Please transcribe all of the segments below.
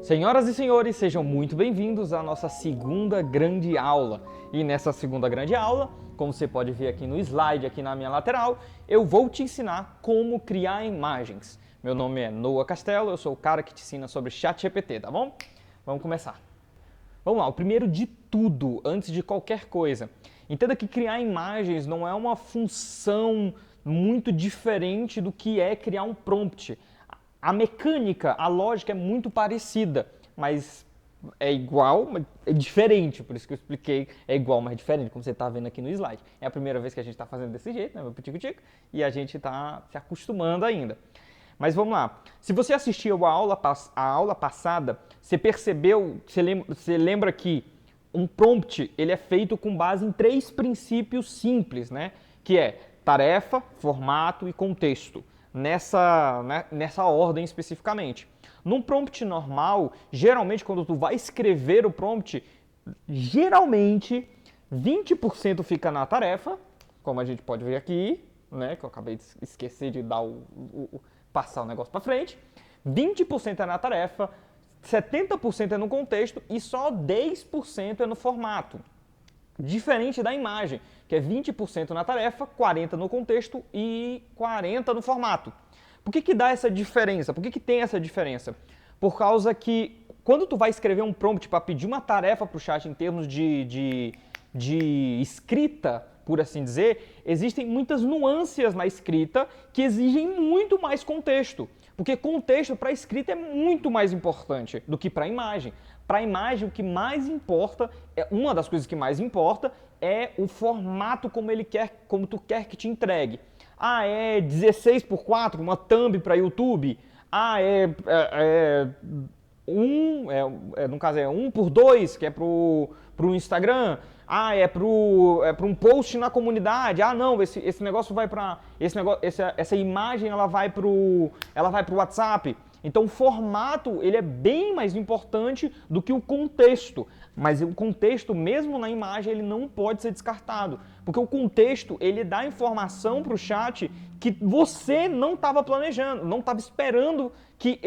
Senhoras e senhores, sejam muito bem-vindos à nossa segunda grande aula. E nessa segunda grande aula, como você pode ver aqui no slide, aqui na minha lateral, eu vou te ensinar como criar imagens. Meu nome é Noah Castelo, eu sou o cara que te ensina sobre ChatGPT, tá bom? Vamos começar. Vamos lá, o primeiro de tudo, antes de qualquer coisa, entenda que criar imagens não é uma função muito diferente do que é criar um prompt. A mecânica, a lógica é muito parecida, mas é igual, mas é diferente, por isso que eu expliquei, é igual, mas é diferente, como você está vendo aqui no slide. É a primeira vez que a gente está fazendo desse jeito, né, meu pitico-tico, e a gente está se acostumando ainda. Mas vamos lá, se você assistiu a aula passada, você percebeu, você lembra que um prompt ele é feito com base em 3 princípios simples, né? Que é tarefa, formato e contexto. Nessa ordem especificamente. Num prompt normal, geralmente quando tu vai escrever o prompt, geralmente 20% fica na tarefa, como a gente pode ver aqui, né, que eu acabei de esquecer de dar passar o negócio para frente. 20% é na tarefa, 70% é no contexto e só 10% é no formato. Diferente da imagem, que é 20% na tarefa, 40% no contexto e 40% no formato. Por que dá essa diferença? Por que tem essa diferença? Por causa que quando tu vai escrever um prompt para pedir uma tarefa para o chat em termos de escrita, por assim dizer, existem muitas nuances na escrita que exigem muito mais contexto. Porque contexto para a escrita é muito mais importante do que para a imagem. Para a imagem, o que mais importa, uma das coisas que mais importa é o formato como tu quer que te entregue. Ah, é 16:4, uma thumb para YouTube. Ah, no caso é 1:2, que é pro Instagram. Ah, é para um post na comunidade. Ah, não, esse negócio vai para essa imagem ela vai pro WhatsApp. Então o formato ele é bem mais importante do que o contexto. Mas o contexto, mesmo na imagem, ele não pode ser descartado. Porque o contexto ele dá informação para o chat que você não estava planejando, não estava esperando que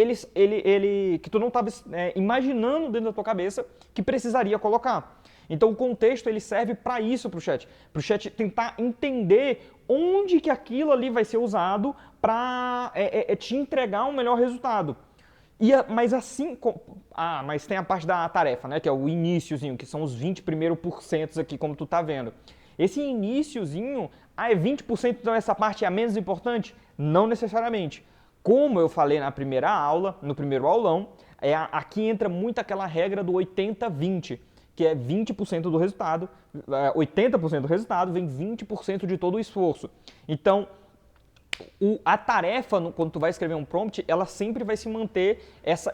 que tu não estava imaginando dentro da tua cabeça que precisaria colocar. Então o contexto ele serve para isso para o chat tentar entender onde que aquilo ali vai ser usado para te entregar um melhor resultado. Mas tem a parte da tarefa, né, que é o iniciozinho, que são os 20 primeiros porcentos aqui, como tu tá vendo. Esse iniciozinho, é 20%, então essa parte é a menos importante? Não necessariamente. Como eu falei na primeira aula, no primeiro aulão, aqui entra muito aquela regra do 80-20, que é 20% do resultado, 80% do resultado vem 20% de todo o esforço. Então, a tarefa, quando tu vai escrever um prompt, ela sempre vai se manter,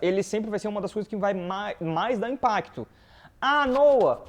ele sempre vai ser uma das coisas que vai mais dar impacto. Ah, Noah,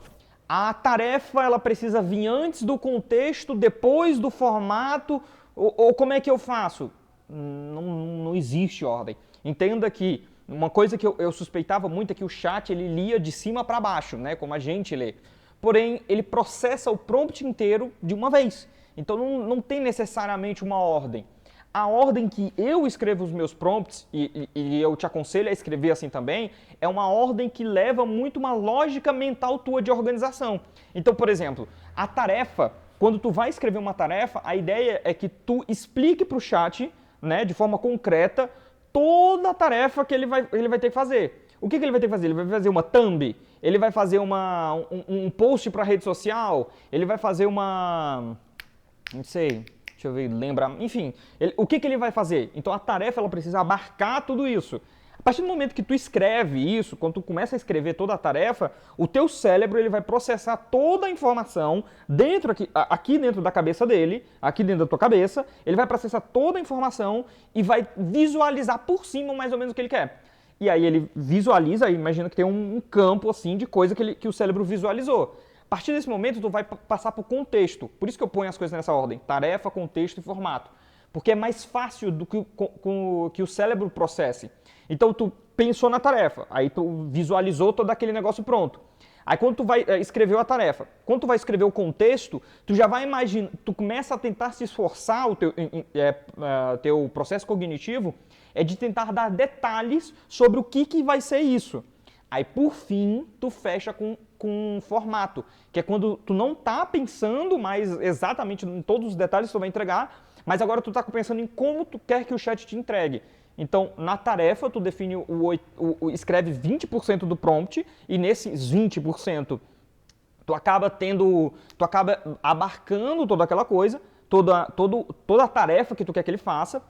a tarefa ela precisa vir antes do contexto, depois do formato, ou como é que eu faço? Não existe ordem. Entenda que uma coisa que eu suspeitava muito é que o chat ele lia de cima para baixo, né, como a gente lê. Porém, ele processa o prompt inteiro de uma vez. Então não tem necessariamente uma ordem. A ordem que eu escrevo os meus prompts, e eu te aconselho a escrever assim também, é uma ordem que leva muito uma lógica mental tua de organização. Então, por exemplo, a tarefa, quando tu vai escrever uma tarefa, a ideia é que tu explique para o chat, né, de forma concreta, toda a tarefa que ele vai ter que fazer. O que ele vai ter que fazer? Ele vai fazer uma thumb, ele vai fazer um post para a rede social, ele vai fazer não sei, deixa eu ver, lembrar, enfim, o que ele vai fazer? Então a tarefa ela precisa abarcar tudo isso. A partir do momento que tu escreve isso, quando tu começa a escrever toda a tarefa, o teu cérebro ele vai processar toda a informação aqui dentro da cabeça dele, aqui dentro da tua cabeça, ele vai processar toda a informação e vai visualizar por cima mais ou menos o que ele quer. E aí ele visualiza, imagina que tem um campo assim de coisa que o cérebro visualizou. A partir desse momento, tu vai passar para o contexto. Por isso que eu ponho as coisas nessa ordem. Tarefa, contexto e formato. Porque é mais fácil do que o cérebro processe. Então, tu pensou na tarefa, aí tu visualizou todo aquele negócio pronto. Aí quando tu vai escrever a tarefa, quando tu vai escrever o contexto, tu já vai imaginar, tu começa a tentar se esforçar, o teu processo cognitivo é de tentar dar detalhes sobre o que vai ser isso. Aí por fim, tu fecha com um formato, que é quando tu não tá pensando mais exatamente em todos os detalhes que tu vai entregar, mas agora tu tá pensando em como tu quer que o chat te entregue. Então, na tarefa, tu define escreve 20% do prompt e nesses 20% tu acaba abarcando toda aquela coisa, toda a tarefa que tu quer que ele faça.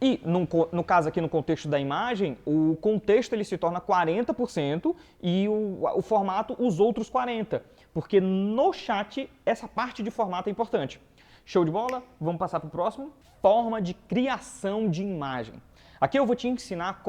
E no caso aqui no contexto da imagem, o contexto ele se torna 40% e o formato os outros 40%. Porque no chat essa parte de formato é importante. Show de bola? Vamos passar para o próximo. Forma de criação de imagem. Aqui eu vou te ensinar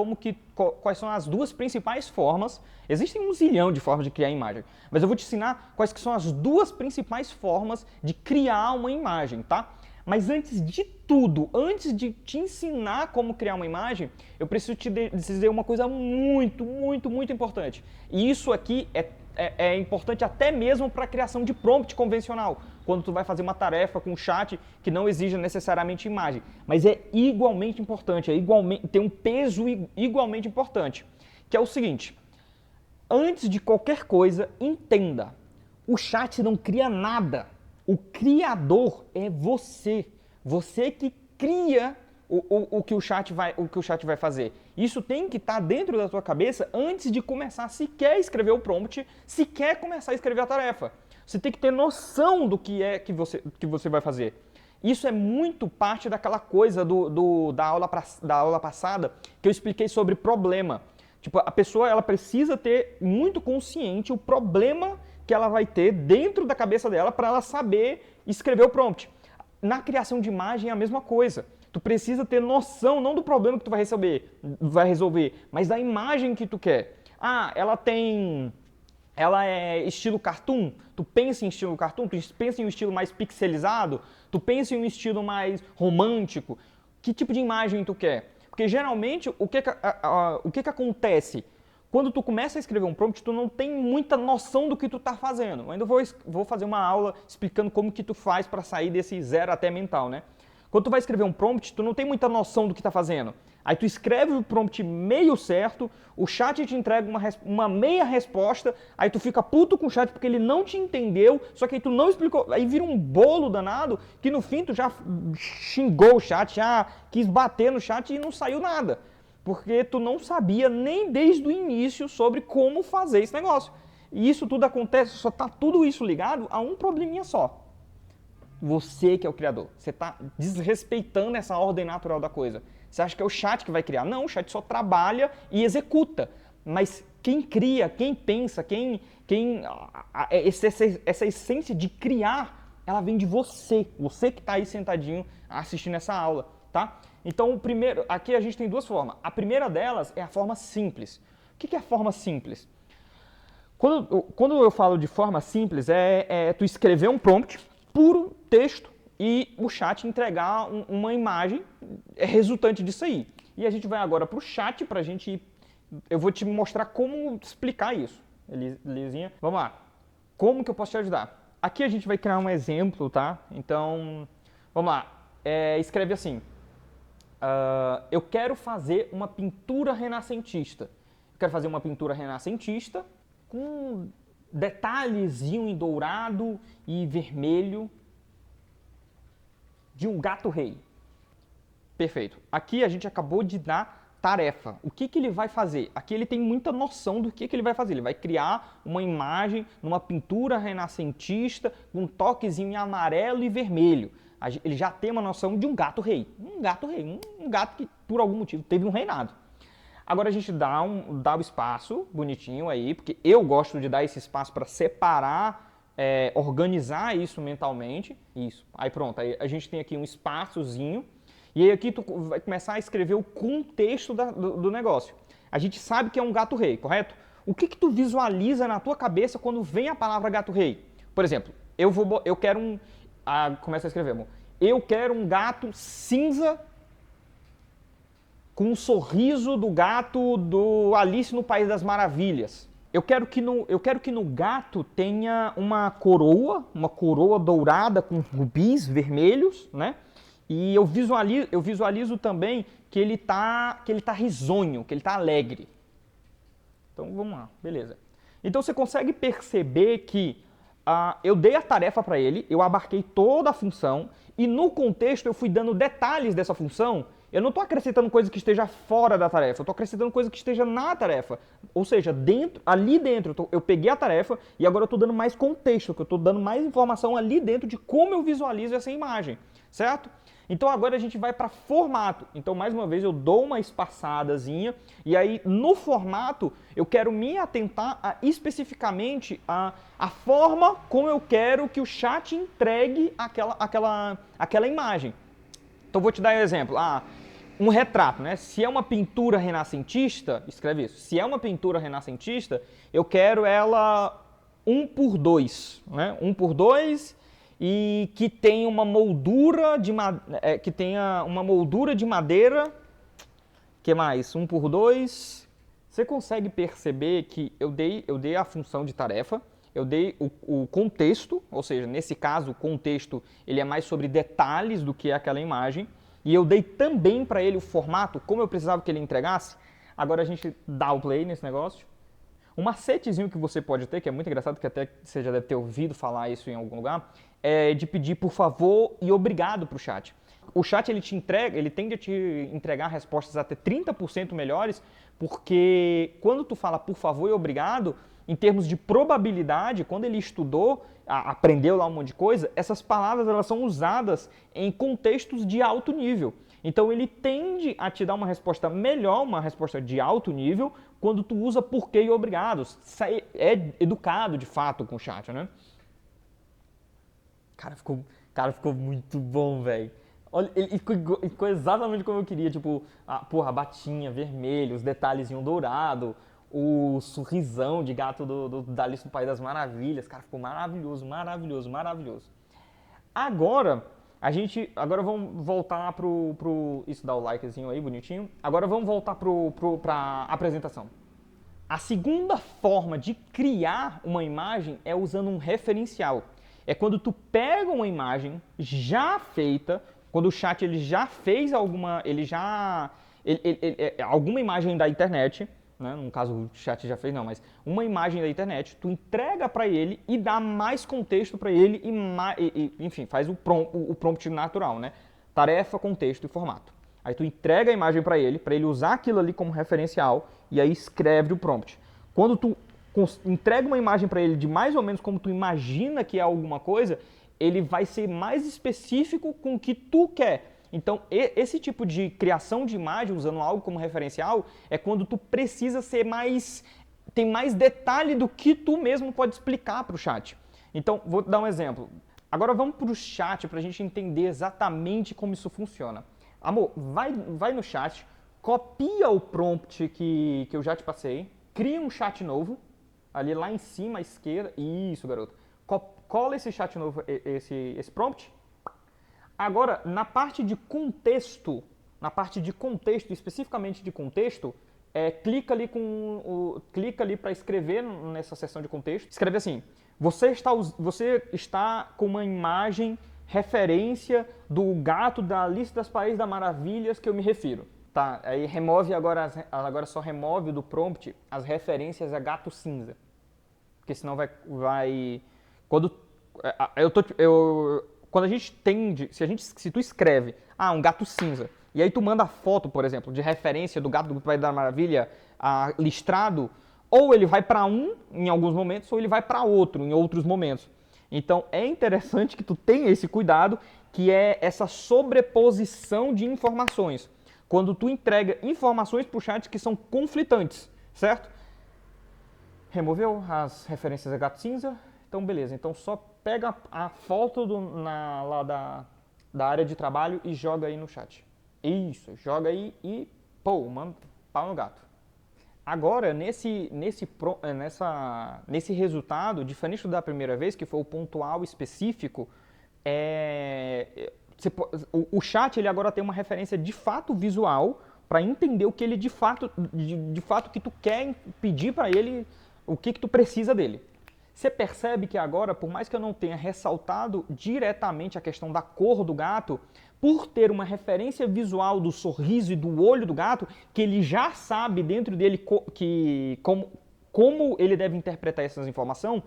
quais são as duas principais formas. Existem um zilhão de formas de criar imagem, mas eu vou te ensinar quais que são as duas principais formas de criar uma imagem, tá? Mas antes de tudo, antes de te ensinar como criar uma imagem, eu preciso te dizer uma coisa muito, muito, muito importante. E isso aqui é importante até mesmo para a criação de prompt convencional, quando tu vai fazer uma tarefa com o chat que não exija necessariamente imagem. Mas é igualmente importante, tem um peso igualmente importante, que é o seguinte: antes de qualquer coisa, entenda, o chat não cria nada. O criador é você. Você que cria o que o chat vai fazer. Isso tem que estar dentro da tua cabeça antes de começar sequer a escrever o prompt, sequer começar a escrever a tarefa. Você tem que ter noção do que é que você vai fazer. Isso é muito parte daquela coisa da aula passada que eu expliquei sobre problema. Tipo, a pessoa ela precisa ter muito consciente o problema que ela vai ter dentro da cabeça dela para ela saber escrever o prompt. Na criação de imagem é a mesma coisa. Tu precisa ter noção não do problema que tu vai resolver, mas da imagem que tu quer. Ah, ela é estilo cartoon, tu pensa em estilo cartoon, tu pensa em um estilo mais pixelizado, tu pensa em um estilo mais romântico. Que tipo de imagem tu quer? Porque geralmente o que acontece? Quando tu começa a escrever um prompt, tu não tem muita noção do que tu tá fazendo. Eu ainda vou fazer uma aula explicando como que tu faz para sair desse zero até mental, né? Quando tu vai escrever um prompt, tu não tem muita noção do que tá fazendo. Aí tu escreve o prompt meio certo, o chat te entrega uma meia resposta, aí tu fica puto com o chat porque ele não te entendeu, só que aí tu não explicou, aí vira um bolo danado que no fim tu já xingou o chat, já quis bater no chat e não saiu nada. Porque tu não sabia nem desde o início sobre como fazer esse negócio. E isso tudo acontece, só tá tudo isso ligado a um probleminha só. Você que é o criador. Você está desrespeitando essa ordem natural da coisa. Você acha que é o chat que vai criar. Não, o chat só trabalha e executa. Mas quem cria, quem pensa, essa essência de criar, ela vem de você. Você que está aí sentadinho assistindo essa aula, tá? Então, aqui a gente tem duas formas. A primeira delas é a forma simples. O que é a forma simples? Quando eu falo de forma simples, é tu escrever um prompt, puro texto, e o chat entregar uma imagem resultante disso aí. E a gente vai agora para o chat para eu vou te mostrar como explicar isso. Elisinha, vamos lá. Como que eu posso te ajudar? Aqui a gente vai criar um exemplo, tá? Então, vamos lá. Escreve assim. Eu quero fazer uma pintura renascentista. Eu quero fazer uma pintura renascentista com detalhezinho em dourado e vermelho de um gato rei. Perfeito. Aqui a gente acabou de dar tarefa. O que ele vai fazer? Aqui ele tem muita noção do que ele vai fazer. Ele vai criar uma imagem numa pintura renascentista com um toquezinho em amarelo e vermelho. Ele já tem uma noção de um gato rei. Um gato que por algum motivo teve um reinado. Agora a gente dá o espaço bonitinho aí, porque eu gosto de dar esse espaço para separar, organizar isso mentalmente. Isso. Aí pronto, aí a gente tem aqui um espaçozinho. E aí aqui tu vai começar a escrever o contexto do negócio. A gente sabe que é um gato rei, correto? O que tu visualiza na tua cabeça quando vem a palavra gato rei? Por exemplo, eu quero começa a escrever, amor. Eu quero um gato cinza com um sorriso do gato do Alice no País das Maravilhas. eu quero que no gato tenha uma coroa dourada com rubis vermelhos, né? E eu visualizo também que ele tá risonho, que ele tá alegre. Então vamos lá, beleza. Então você consegue perceber que eu dei a tarefa para ele, eu abarquei toda a função e no contexto eu fui dando detalhes dessa função. Eu não estou acrescentando coisa que esteja fora da tarefa, eu estou acrescentando coisa que esteja na tarefa. Ou seja, ali dentro, eu peguei a tarefa e agora eu estou dando mais contexto, eu estou dando mais informação ali dentro de como eu visualizo essa imagem, certo? Então agora a gente vai para formato. Então mais uma vez eu dou uma espaçadazinha e aí no formato eu quero me atentar especificamente a forma como eu quero que o chat entregue aquela imagem. Então vou te dar um exemplo. Um retrato, né? Se é uma pintura renascentista, escreve isso. Se é uma pintura renascentista, eu quero ela 1:2, né? 1:2 e que tenha uma moldura de madeira. Que mais? 1:2. Você consegue perceber que eu dei a função de tarefa, eu dei o contexto, ou seja, nesse caso o contexto ele é mais sobre detalhes do que aquela imagem, e eu dei também para ele o formato, como eu precisava que ele entregasse. Agora a gente dá o play nesse negócio. Um macetezinho que você pode ter, que é muito engraçado, que até você já deve ter ouvido falar isso em algum lugar, é de pedir por favor e obrigado para o chat. O chat ele tende a te entregar respostas até 30% melhores, porque quando tu fala por favor e obrigado, em termos de probabilidade, quando ele estudou, aprendeu lá um monte de coisa, essas palavras elas são usadas em contextos de alto nível. Então ele tende a te dar uma resposta melhor, uma resposta de alto nível, quando tu usa porquê e obrigado. É educado de fato com o chat, né? Cara, ficou muito bom, velho. Olha, ele ficou exatamente como eu queria, tipo, a batinha vermelha, os detalhezinhos dourado, o sorrisão de gato da Alice no País das Maravilhas. Cara, ficou maravilhoso, maravilhoso, maravilhoso. Agora vamos voltar isso dá o likezinho aí, bonitinho. Agora vamos voltar pra apresentação. A segunda forma de criar uma imagem é usando um referencial. É quando tu pega uma imagem já feita, quando o chat ele já fez alguma imagem da internet, né? No caso o chat já fez não, mas uma imagem da internet, tu entrega para ele e dá mais contexto para ele enfim, faz o prompt natural, né? Tarefa, contexto e formato. Aí tu entrega a imagem para ele usar aquilo ali como referencial e aí escreve o prompt. Quando tu entrega uma imagem para ele de mais ou menos como tu imagina que é alguma coisa, ele vai ser mais específico com o que tu quer. Então, esse tipo de criação de imagem, usando algo como referencial, é quando tu precisa tem mais detalhe do que tu mesmo pode explicar para o chat. Então, vou dar um exemplo. Agora vamos para o chat para a gente entender exatamente como isso funciona. Amor, vai no chat, copia o prompt que eu já te passei, cria um chat novo, ali lá em cima à esquerda, isso garoto, cola esse chat novo, esse prompt. Agora, na parte de contexto, especificamente de contexto, clica ali para escrever nessa seção de contexto. Escreve assim: você está com uma imagem referência do gato da Alice das País das Maravilhas que eu me refiro. Tá, aí remove agora só remove do prompt as referências a gato cinza. Porque senão quando a gente tende, se tu escreve, um gato cinza, e aí tu manda a foto, por exemplo, de referência do gato do País da Maravilha listrado, ou ele vai para em alguns momentos, ou ele vai para outro em outros momentos. Então é interessante que tu tenha esse cuidado, que é essa sobreposição de informações. Quando tu entrega informações para o chat que são conflitantes, certo? Removeu as referências a gato cinza? Então beleza, então só pega a foto lá da área de trabalho e joga aí no chat. Isso, joga aí e manda pau no gato. Agora, nesse resultado, diferente da primeira vez, que foi o pontual específico, o chat ele agora tem uma referência de fato visual para entender o que ele de fato que tu quer pedir para ele o que tu precisa dele. Você percebe que agora, por mais que eu não tenha ressaltado diretamente a questão da cor do gato, por ter uma referência visual do sorriso e do olho do gato, que ele já sabe dentro dele como ele deve interpretar essas informações,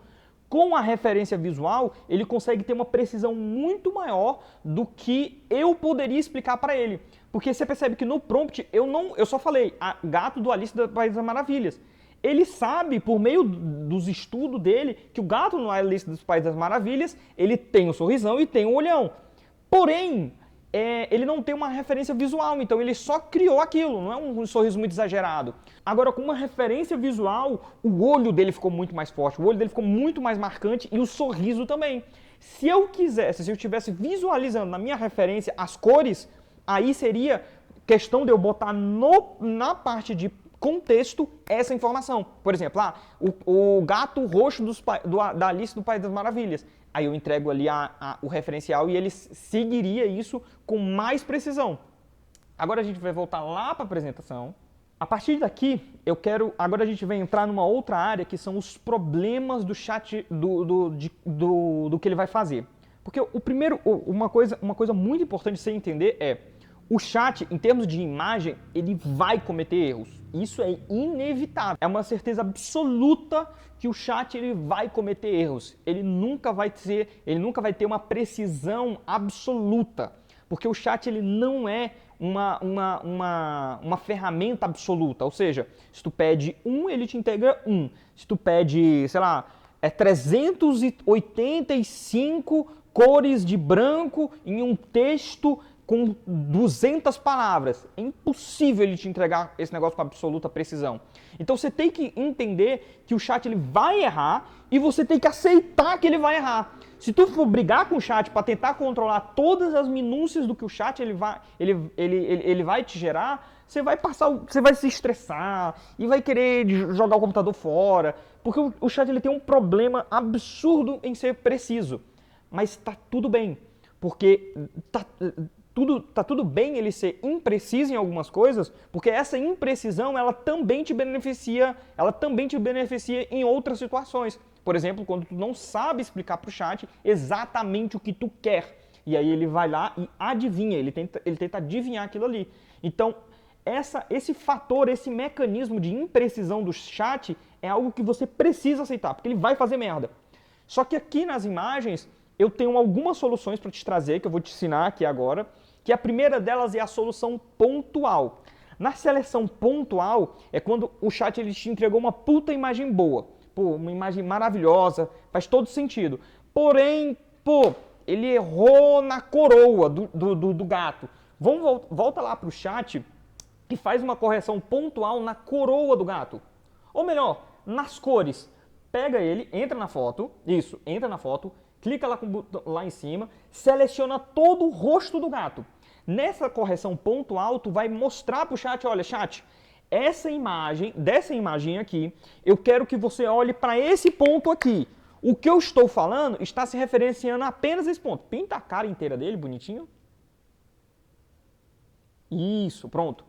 com a referência visual, ele consegue ter uma precisão muito maior do que eu poderia explicar para ele. Porque você percebe que no prompt eu só falei gato do Alice do País das Maravilhas. Ele sabe, por meio dos estudos dele, que o gato no Alice do País das Maravilhas, ele tem o sorrisão e tem o olhão. Porém, ele não tem uma referência visual, então ele só criou aquilo, não é um sorriso muito exagerado. Agora, com uma referência visual, o olho dele ficou muito mais forte, o olho dele ficou muito mais marcante e o sorriso também. Se eu estivesse visualizando na minha referência as cores, aí seria questão de eu botar na parte de contexto essa informação. Por exemplo, o gato roxo da Alice do País das Maravilhas. Aí eu entrego ali o referencial e ele seguiria isso com mais precisão. Agora a gente vai voltar lá para a apresentação. A partir daqui, agora a gente vai entrar numa outra área que são os problemas do chat, do que ele vai fazer. Porque uma coisa muito importante de você entender o chat, em termos de imagem, ele vai cometer erros. Isso é inevitável. É uma certeza absoluta que o chat ele vai cometer erros. Ele nunca vai ter uma precisão absoluta. Porque o chat ele não é uma ferramenta absoluta. Ou seja, se tu pede 1, ele te integra 1. Se tu pede, 385 cores de branco em um texto com 200 palavras. É impossível ele te entregar esse negócio com absoluta precisão. Então você tem que entender que o chat ele vai errar e você tem que aceitar que ele vai errar. Se tu for brigar com o chat para tentar controlar todas as minúcias do que o chat ele vai te gerar, você vai se estressar e vai querer jogar o computador fora, porque o chat ele tem um problema absurdo em ser preciso. Mas tá tudo bem, porque tá tudo bem ele ser impreciso em algumas coisas, porque essa imprecisão ela também te beneficia em outras situações. Por exemplo, quando tu não sabe explicar para o chat exatamente o que tu quer, e aí ele vai lá e adivinha, ele tenta adivinhar aquilo ali. Então, esse fator, esse mecanismo de imprecisão do chat é algo que você precisa aceitar, porque ele vai fazer merda. Só que aqui nas imagens, eu tenho algumas soluções para te trazer, que eu vou te ensinar aqui agora, que a primeira delas é a solução pontual. Na seleção pontual, é quando o chat ele te entregou uma puta imagem boa. Pô, uma imagem maravilhosa, faz todo sentido. Porém, ele errou na coroa do gato. Volta lá pro chat e faz uma correção pontual na coroa do gato. Ou melhor, nas cores. Pega ele, entra na foto, clica lá em cima, seleciona todo o rosto do gato. Nessa correção pontual, tu vai mostrar para o chat, olha, chat, dessa imagem aqui, eu quero que você olhe para esse ponto aqui. O que eu estou falando está se referenciando apenas a esse ponto. Pinta a cara inteira dele, bonitinho. Isso, pronto.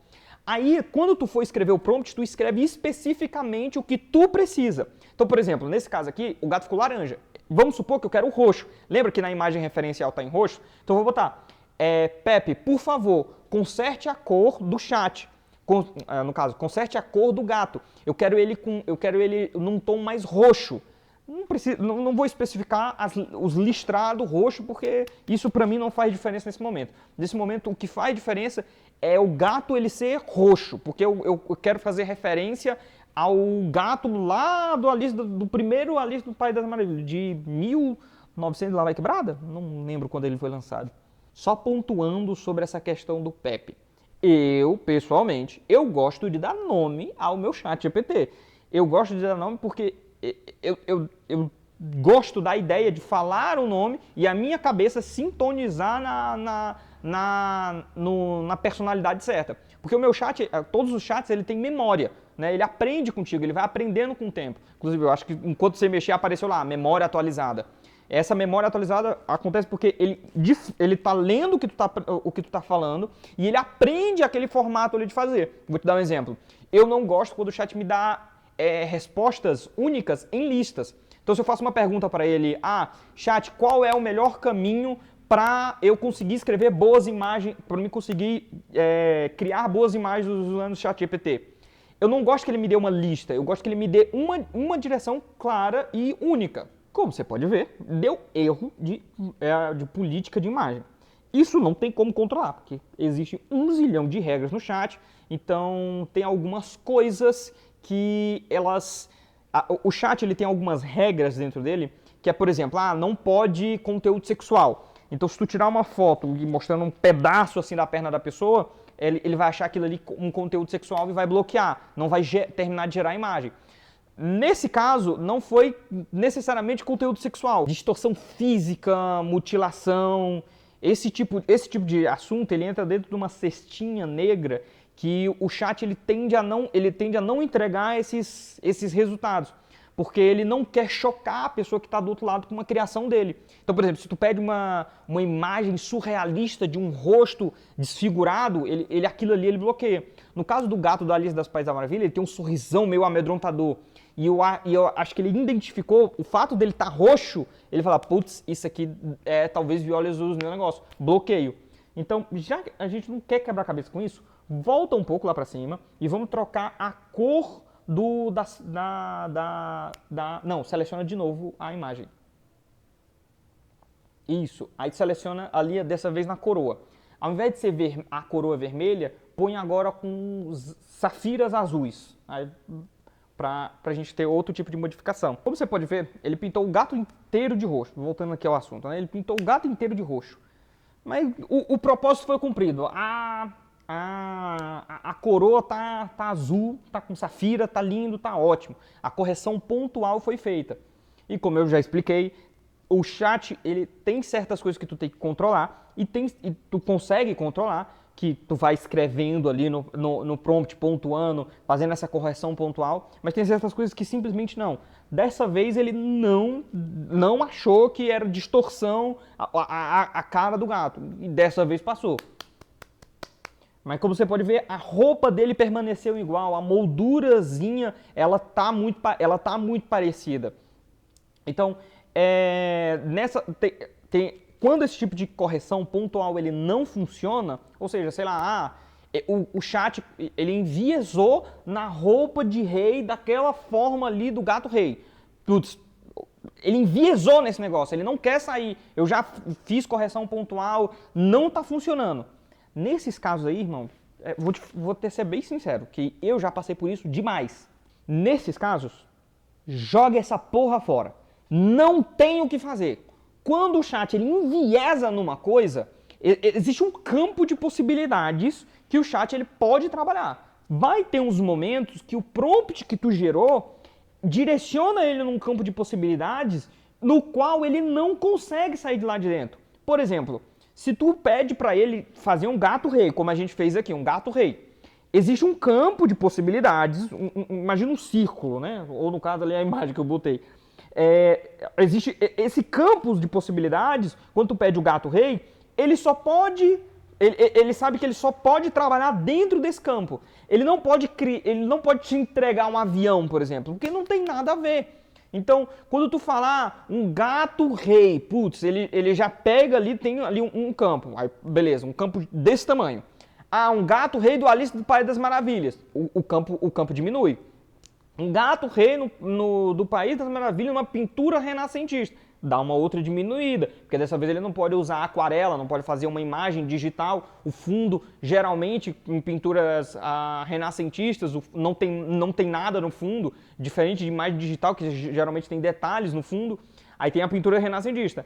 Aí, quando tu for escrever o prompt, tu escreve especificamente o que tu precisa. Então, por exemplo, nesse caso aqui, o gato ficou laranja. Vamos supor que eu quero o roxo. Lembra que na imagem referencial está em roxo? Então, eu vou botar, Pepe, por favor, conserte a cor do chat. No caso, conserte a cor do gato. Eu quero ele num tom mais roxo. Não vou especificar os listrados roxo, porque isso para mim não faz diferença nesse momento. Nesse momento, o que faz diferença é o gato ele ser roxo, porque eu quero fazer referência ao gato lá do primeiro Alice do País das Maravilhas, de 1900 lá vai quebrada? Não lembro quando ele foi lançado. Só pontuando sobre essa questão do Pepe. Eu, pessoalmente, gosto de dar nome ao meu chat GPT. Eu gosto de dar nome porque eu gosto da ideia de falar o nome e a minha cabeça sintonizar na personalidade certa. Porque o meu chat, todos os chats, ele tem memória, né? Ele aprende contigo, ele vai aprendendo com o tempo. Inclusive, eu acho que enquanto você mexer, apareceu lá, memória atualizada. Essa memória atualizada acontece porque ele tá lendo o que tu tá falando e ele aprende aquele formato ali de fazer. Vou te dar um exemplo. Eu não gosto quando o chat me dá respostas únicas em listas. Então, se eu faço uma pergunta para ele, chat, qual é o melhor caminho para eu conseguir escrever boas imagens, para mim conseguir criar boas imagens usando o ChatGPT? Eu não gosto que ele me dê uma lista, eu gosto que ele me dê uma direção clara e única. Como você pode ver, deu erro de política de imagem. Isso não tem como controlar, porque existe 1 zilhão de regras no chat, então tem algumas coisas que o chat ele tem algumas regras dentro dele, que é, por exemplo, não pode conteúdo sexual. Então, se tu tirar uma foto mostrando um pedaço assim da perna da pessoa, ele vai achar aquilo ali um conteúdo sexual e vai bloquear, não vai terminar de gerar a imagem. Nesse caso, não foi necessariamente conteúdo sexual. Distorção física, mutilação, esse tipo de assunto, ele entra dentro de uma cestinha negra que o chat ele tende a não entregar esses resultados, porque ele não quer chocar a pessoa que está do outro lado com uma criação dele. Então, por exemplo, se tu pede uma imagem surrealista de um rosto desfigurado, aquilo ali ele bloqueia. No caso do gato da Alice das País da Maravilha, ele tem um sorrisão meio amedrontador. E eu acho que ele identificou o fato dele estar roxo, ele fala, putz, isso aqui talvez viole os meus negócios. Bloqueio. Então, já que a gente não quer quebrar a cabeça com isso, volta um pouco lá para cima e vamos trocar a cor não, seleciona de novo a imagem. Isso, aí seleciona ali, dessa vez na coroa. Ao invés de ser a coroa vermelha, põe agora com safiras azuis, para a gente ter outro tipo de modificação. Como você pode ver, ele pintou o gato inteiro de roxo, voltando aqui ao assunto, né? Ele pintou o gato inteiro de roxo. Mas o propósito foi cumprido. A coroa tá azul, tá com safira, tá lindo, tá ótimo. A correção pontual foi feita. E como eu já expliquei, o chat ele tem certas coisas que tu tem que controlar e tu consegue controlar, que tu vai escrevendo ali no prompt, pontuando, fazendo essa correção pontual, mas tem certas coisas que simplesmente não. Dessa vez ele não achou que era distorção a cara do gato, e dessa vez passou. Mas como você pode ver, a roupa dele permaneceu igual, a moldurazinha, ela tá muito parecida. Então, quando esse tipo de correção pontual ele não funciona, ou seja, sei lá, o chat ele enviesou na roupa de rei daquela forma ali do gato rei. Putz, ele enviesou nesse negócio, ele não quer sair. Eu já fiz correção pontual, não está funcionando. Nesses casos aí, irmão, vou ser bem sincero, que eu já passei por isso demais. Nesses casos, joga essa porra fora. Não tem o que fazer. Quando o chat ele enviesa numa coisa, existe um campo de possibilidades que o chat ele pode trabalhar. Vai ter uns momentos que o prompt que tu gerou direciona ele num campo de possibilidades no qual ele não consegue sair de lá de dentro. Por exemplo, se tu pede para ele fazer um gato rei, como a gente fez aqui, um gato rei, existe um campo de possibilidades, imagina um círculo, né? Ou no caso ali a imagem que eu botei. Existe esse campo de possibilidades, quando tu pede o gato rei, ele sabe que ele só pode trabalhar dentro desse campo. Ele não pode te entregar um avião, por exemplo, porque não tem nada a ver. Então, quando tu falar um gato rei, putz, ele já pega ali, tem ali um campo, aí, beleza, um campo desse tamanho. Um gato rei do Alice do País das Maravilhas, o campo diminui. Um gato rei do País das Maravilhas, uma pintura renascentista, dá uma outra diminuída, porque dessa vez ele não pode usar aquarela, não pode fazer uma imagem digital. O fundo, geralmente, em pinturas renascentistas, não tem nada no fundo, diferente de imagem digital, que geralmente tem detalhes no fundo. Aí tem a pintura renascentista.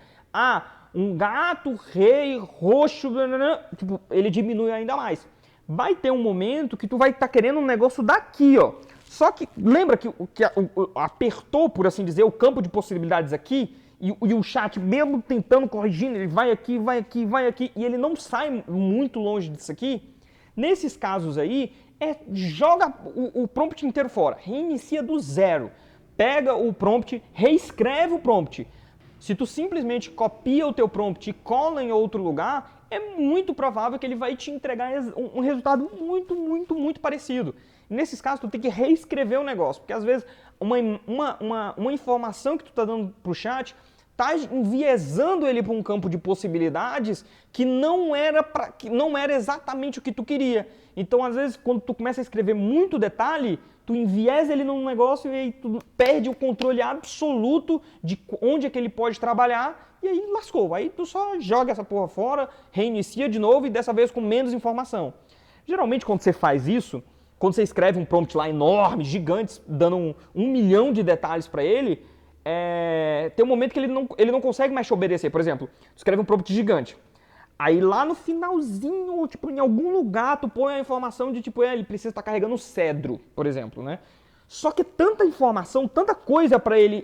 Um gato rei roxo, tipo, ele diminui ainda mais. Vai ter um momento que tu vai estar querendo um negócio daqui, ó. Só que lembra que apertou, por assim dizer, o campo de possibilidades aqui, e o chat, mesmo tentando corrigindo, ele vai aqui, e ele não sai muito longe disso aqui. Nesses casos aí, joga o prompt inteiro fora, reinicia do zero. Pega o prompt, reescreve o prompt. Se tu simplesmente copia o teu prompt e cola em outro lugar, é muito provável que ele vai te entregar um resultado muito, muito, muito parecido. Nesses casos, tu tem que reescrever o negócio, porque às vezes uma informação que tu está dando para o chat está enviesando ele para um campo de possibilidades que não era exatamente o que tu queria. Então, às vezes, quando tu começa a escrever muito detalhe, tu enviesa ele num negócio e aí tu perde o controle absoluto de onde é que ele pode trabalhar e aí lascou. Aí tu só joga essa porra fora, reinicia de novo e dessa vez com menos informação. Geralmente, quando você faz isso, quando você escreve um prompt lá enorme, gigante, dando um milhão de detalhes para ele, tem um momento que ele não consegue mais te obedecer. Por exemplo, tu escreve um prompt gigante. Aí lá no finalzinho, tipo, em algum lugar, tu põe a informação de, tipo, ele precisa estar carregando um cedro, por exemplo, né? Só que tanta informação, tanta coisa para ele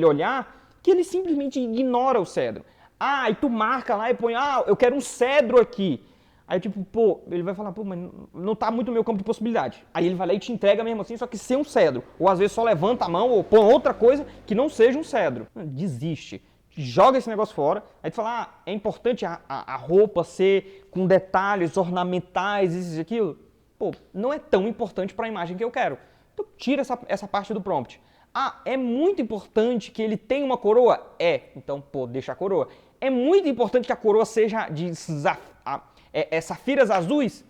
olhar, que ele simplesmente ignora o cedro. Ah, e tu marca lá e põe, eu quero um cedro aqui. Aí, tipo, pô, ele vai falar, pô, mas não tá muito no meu campo de possibilidade. Aí ele vai lá e te entrega mesmo assim, só que sem um cedro. Ou às vezes só levanta a mão ou põe outra coisa que não seja um cedro. Desiste. Joga esse negócio fora. Aí tu fala, é importante a roupa ser com detalhes ornamentais, isso e aquilo. Pô, não é tão importante para a imagem que eu quero. Então tira essa parte do prompt. É muito importante que ele tenha uma coroa? Então, pô, deixa a coroa. É muito importante que a coroa seja de safiras azuis?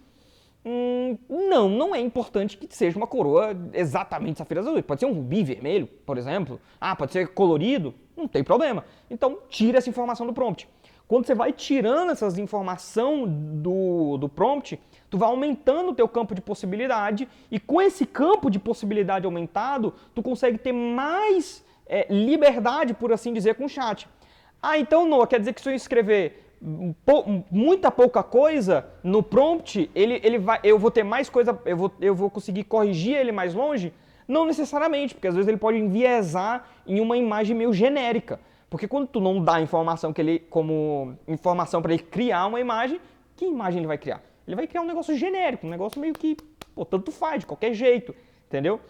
Não é importante que seja uma coroa exatamente safiras azuis. Pode ser um rubi vermelho, por exemplo. Pode ser colorido. Não tem problema. Então, tira essa informação do prompt. Quando você vai tirando essas informações do prompt, tu vai aumentando o teu campo de possibilidade e com esse campo de possibilidade aumentado, tu consegue ter mais liberdade, por assim dizer, com o chat. Então, Noah, quer dizer que se eu escrever muita pouca coisa no prompt, eu vou ter mais coisa, eu vou conseguir corrigir ele mais longe? Não necessariamente, porque às vezes ele pode enviesar em uma imagem meio genérica. Porque quando tu não dá informação como informação para ele criar uma imagem, que imagem ele vai criar? Ele vai criar um negócio genérico, um negócio meio que, tanto faz, de qualquer jeito, entendeu?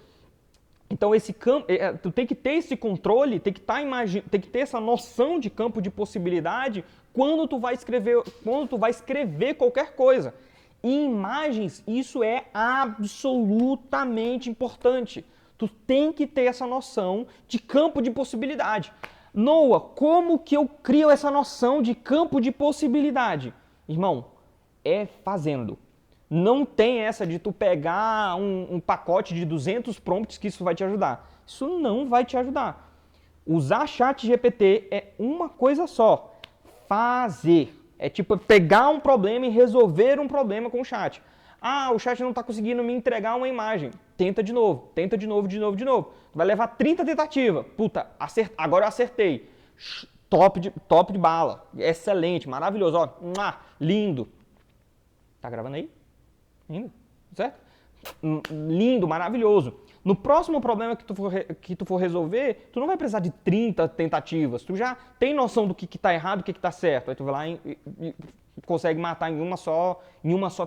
Então esse campo, tu tem que ter esse controle, tem que ter essa noção de campo de possibilidade quando tu vai escrever qualquer coisa. Em imagens, isso é absolutamente importante. Tu tem que ter essa noção de campo de possibilidade. Noah, como que eu crio essa noção de campo de possibilidade? Irmão, é fazendo. Não tem essa de tu pegar um pacote de 200 prompts que isso vai te ajudar. Isso não vai te ajudar. Usar ChatGPT é uma coisa só. Fazer. É tipo pegar um problema e resolver um problema com o chat. O chat não está conseguindo me entregar uma imagem. Tenta de novo. Vai levar 30 tentativas. Puta, agora eu acertei. Top de bala. Excelente, maravilhoso. Ó, lindo. Tá gravando aí? Lindo, certo? Lindo, maravilhoso. No próximo problema que tu for resolver, tu não vai precisar de 30 tentativas. Tu já tem noção do que tá errado e o que tá certo. Aí tu vai lá e consegue matar em uma só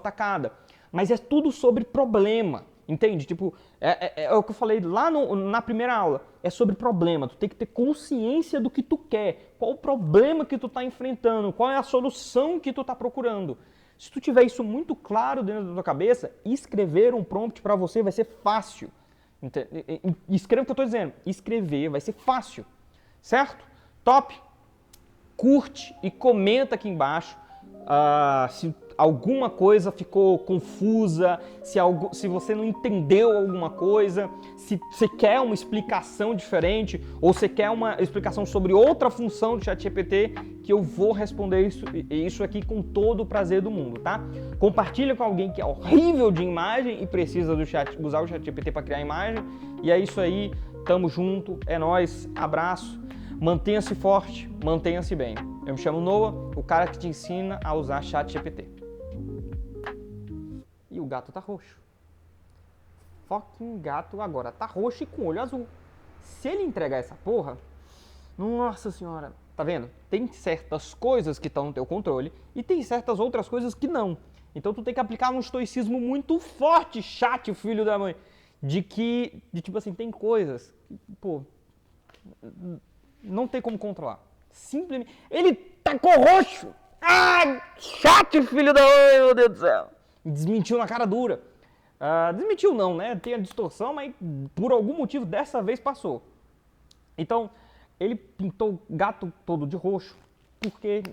tacada. Mas é tudo sobre problema, entende? Tipo, é o que eu falei lá na primeira aula. É sobre problema. Tu tem que ter consciência do que tu quer. Qual o problema que tu tá enfrentando. Qual é a solução que tu tá procurando. Se tu tiver isso muito claro dentro da tua cabeça, escrever um prompt para você vai ser fácil. Escreva o que eu estou dizendo. Escrever vai ser fácil. Certo? Top? Curte e comenta aqui embaixo se alguma coisa ficou confusa, se você não entendeu alguma coisa, se você quer uma explicação diferente ou você quer uma explicação sobre outra função do ChatGPT, que eu vou responder isso aqui com todo o prazer do mundo, tá? Compartilha com alguém que é horrível de imagem e precisa usar o ChatGPT para criar imagem. E é isso aí, tamo junto, é nóis, abraço, mantenha-se forte, mantenha-se bem. Eu me chamo Noah, o cara que te ensina a usar ChatGPT. E o gato tá roxo. Fucking gato agora tá roxo e com olho azul. Se ele entregar essa porra, nossa senhora, tá vendo? Tem certas coisas que estão no teu controle e tem certas outras coisas que não. Então tu tem que aplicar um estoicismo muito forte, chat, filho da mãe, de tipo assim, tem coisas que, pô, não tem como controlar. Simplesmente, ele tacou roxo! Chat, filho da mãe, meu Deus do céu! Desmentiu na cara dura. Desmentiu não, né? Tem a distorção, mas por algum motivo dessa vez passou. Então, ele pintou o gato todo de roxo, porque